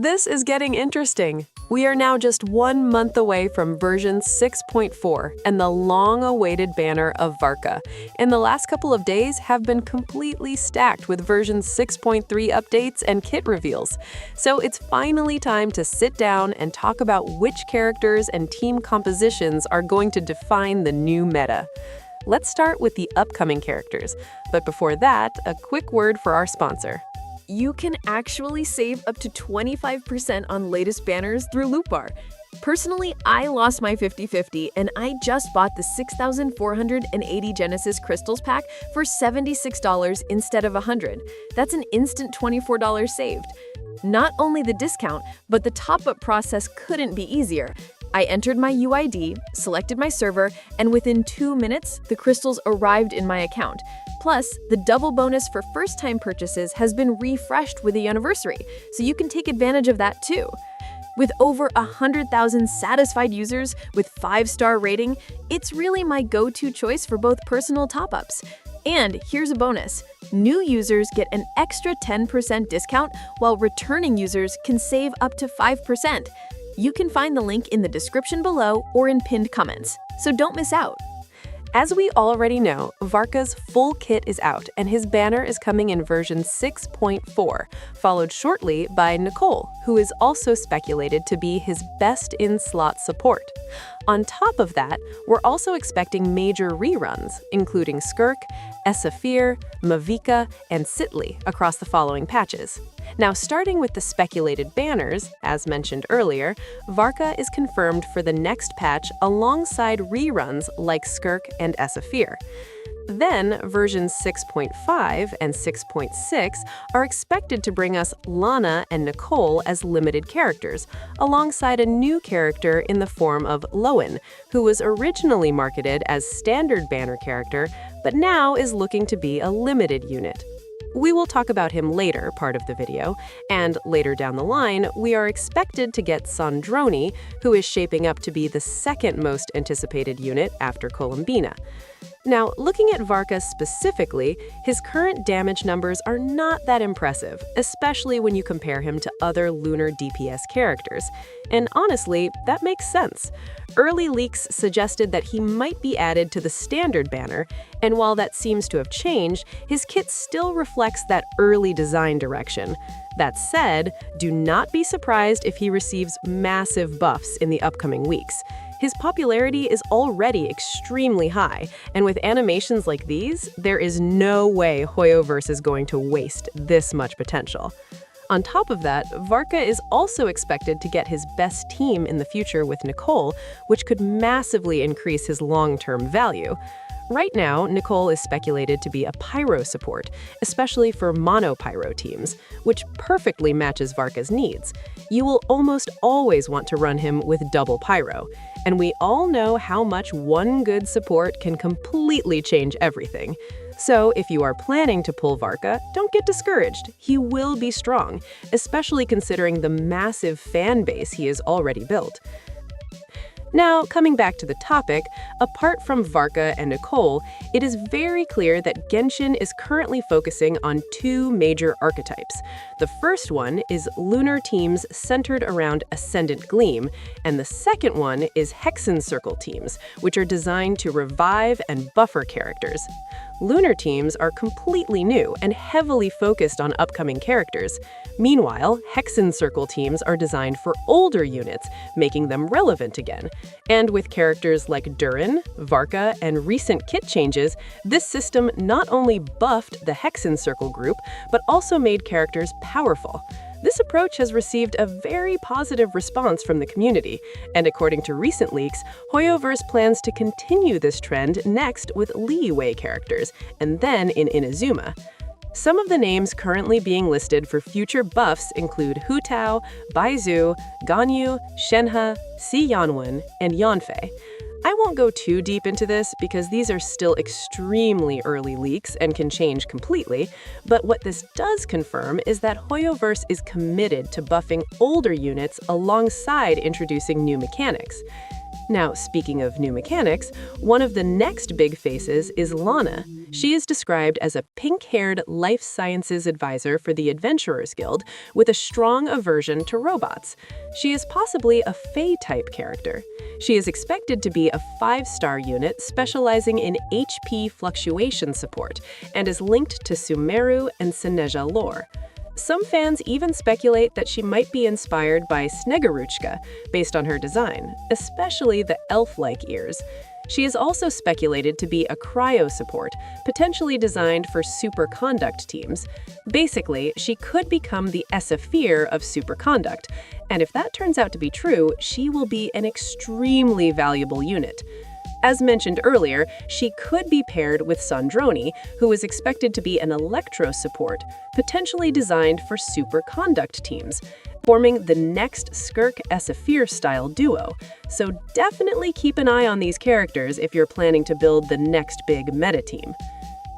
This is getting interesting. We are now just 1 month away from version 6.4 and the long-awaited banner of Varka. And the last couple of days have been completely stacked with version 6.3 updates and kit reveals. So it's finally time to sit down and talk about which characters and team compositions are going to define the new meta. Let's start with the upcoming characters. But before that, a quick word for our sponsor. You can actually save up to 25% on latest banners through Lootbar. Personally, I lost my 50/50 and I just bought the 6,480 Genesis Crystals pack for $76 instead of $100. That's an instant $24 saved. Not only the discount, but the top-up process couldn't be easier. I entered my UID, selected my server, and within 2 minutes, the crystals arrived in my account. Plus, the double bonus for first-time purchases has been refreshed with the anniversary, so you can take advantage of that too. With over 100,000 satisfied users with 5-star rating, it's really my go-to choice for both personal top-ups. And here's a bonus. New users get an extra 10% discount, while returning users can save up to 5%. You can find the link in the description below or in pinned comments, so don't miss out. As we already know, Varka's full kit is out and his banner is coming in version 6.4, followed shortly by Nicole, who is also speculated to be his best-in-slot support. On top of that, we're also expecting major reruns, including Skirk, Esafir, Mavika, and Citlali across the following patches. Now, starting with the speculated banners, as mentioned earlier, Varka is confirmed for the next patch alongside reruns like Skirk and Esafir. Then, versions 6.5 and 6.6 are expected to bring us Lana and Nicole as limited characters, alongside a new character in the form of Lohen, who was originally marketed as standard banner character, but now is looking to be a limited unit. We will talk about him later part of the video, and later down the line, we are expected to get Sandrone, who is shaping up to be the second most anticipated unit after Columbina. Now, looking at Varka specifically, his current damage numbers are not that impressive, especially when you compare him to other Lunar DPS characters. And honestly, that makes sense. Early leaks suggested that he might be added to the standard banner, and while that seems to have changed, his kit still reflects that early design direction. That said, do not be surprised if he receives massive buffs in the upcoming weeks. His popularity is already extremely high, and with animations like these, there is no way Hoyoverse is going to waste this much potential. On top of that, Varka is also expected to get his best team in the future with Nicole, which could massively increase his long-term value. Right now, Nicole is speculated to be a pyro support, especially for mono-pyro teams, which perfectly matches Varka's needs. You will almost always want to run him with double pyro, and we all know how much one good support can completely change everything. So if you are planning to pull Varka, don't get discouraged. He will be strong, especially considering the massive fan base he has already built. Now, coming back to the topic, apart from Varka and Nicole, it is very clear that Genshin is currently focusing on 2 major archetypes. The first one is Lunar teams centered around Ascendant Gleam, and the second one is Hexenzirkel teams, which are designed to revive and buffer characters. Lunar teams are completely new and heavily focused on upcoming characters. Meanwhile, Hexenzirkel teams are designed for older units, making them relevant again. And with characters like Durin, Varka, and recent kit changes, this system not only buffed the Hexenzirkel group, but also made characters powerful. This approach has received a very positive response from the community, and according to recent leaks, Hoyoverse plans to continue this trend next with Liyue characters, and then in Inazuma. Some of the names currently being listed for future buffs include Hu Tao, Baizu, Ganyu, Shenhe, Si Yanwen, and Yanfei. I won't go too deep into this because these are still extremely early leaks and can change completely, but what this does confirm is that Hoyoverse is committed to buffing older units alongside introducing new mechanics. Now, speaking of new mechanics, one of the next big faces is Lana. She is described as a pink-haired life sciences advisor for the Adventurers Guild with a strong aversion to robots. She is possibly a Fae-type character. She is expected to be a 5-star unit specializing in HP fluctuation support and is linked to Sumeru and Sineja lore. Some fans even speculate that she might be inspired by Sneguruchka based on her design, especially the elf-like ears. She is also speculated to be a cryo support, potentially designed for superconduct teams. Basically, she could become the Esafir of superconduct, and if that turns out to be true, she will be an extremely valuable unit. As mentioned earlier, she could be paired with Sandrone, who is expected to be an electro support, potentially designed for superconduct teams, forming the next Skirk Esafir-style duo. So definitely keep an eye on these characters if you're planning to build the next big meta team.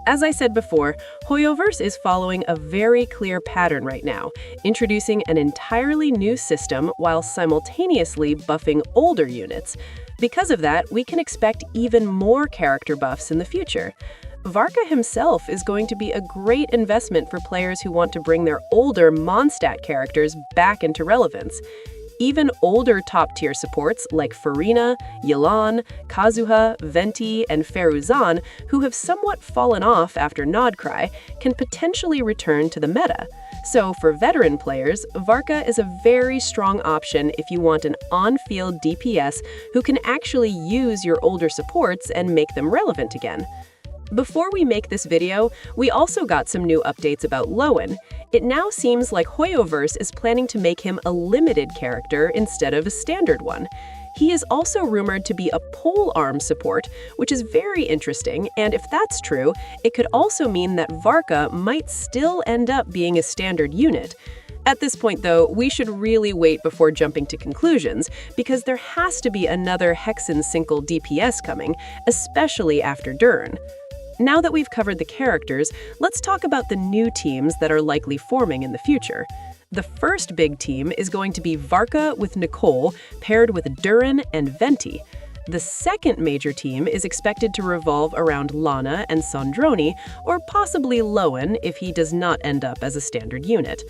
As I said before, Hoyoverse is following a very clear pattern right now, introducing an entirely new system while simultaneously buffing older units. Because of that, we can expect even more character buffs in the future. Varka himself is going to be a great investment for players who want to bring their older Mondstadt characters back into relevance. Even older top-tier supports like Farina, Yelan, Kazuha, Venti, and Feruzan, who have somewhat fallen off after Nodcry, can potentially return to the meta. So for veteran players, Varka is a very strong option if you want an on-field DPS who can actually use your older supports and make them relevant again. Before we make this video, we also got some new updates about Lohen. It now seems like Hoyoverse is planning to make him a limited character instead of a standard one. He is also rumored to be a pole arm support, which is very interesting, and if that's true, it could also mean that Varka might still end up being a standard unit. At this point, though, we should really wait before jumping to conclusions, because there has to be another Hexenzirkel DPS coming, especially after Durn. Now that we've covered the characters, let's talk about the new teams that are likely forming in the future. The first big team is going to be Varka with Nicole, paired with Durin and Venti. The second major team is expected to revolve around Lana and Sandrone, or possibly Lohen if he does not end up as a standard unit.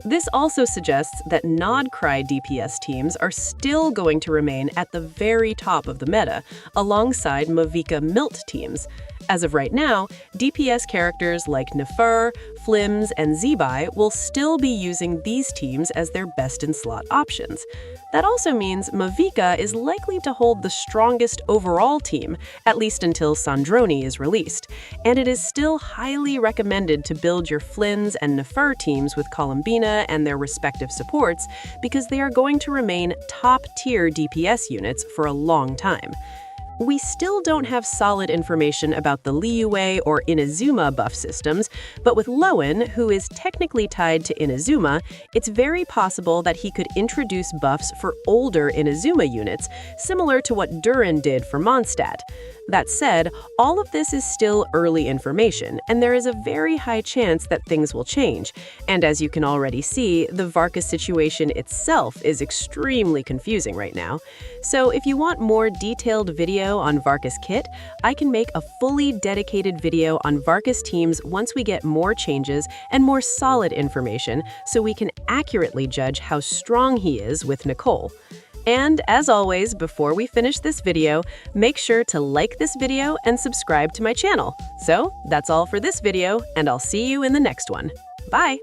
This also suggests that Nodcry DPS teams are still going to remain at the very top of the meta, alongside Mavica Milt teams. As of right now, DPS characters like Nefer, Flims, and Zebai will still be using these teams as their best-in-slot options. That also means Mavica is likely to hold the strongest overall team, at least until Sandrone is released, and it is still highly recommended to build your Flims and Nefer teams with Columbina and their respective supports because they are going to remain top-tier DPS units for a long time. We still don't have solid information about the Liyue or Inazuma buff systems, but with Lohen, who is technically tied to Inazuma, it's very possible that he could introduce buffs for older Inazuma units, similar to what Durin did for Mondstadt. That said, all of this is still early information, and there is a very high chance that things will change. And as you can already see, the Varka situation itself is extremely confusing right now. So if you want more detailed video on Varka's kit, I can make a fully dedicated video on Varka's teams once we get more changes and more solid information so we can accurately judge how strong he is with Nicole. And as always, before we finish this video, make sure to like this video and subscribe to my channel. So that's all for this video, and I'll see you in the next one. Bye!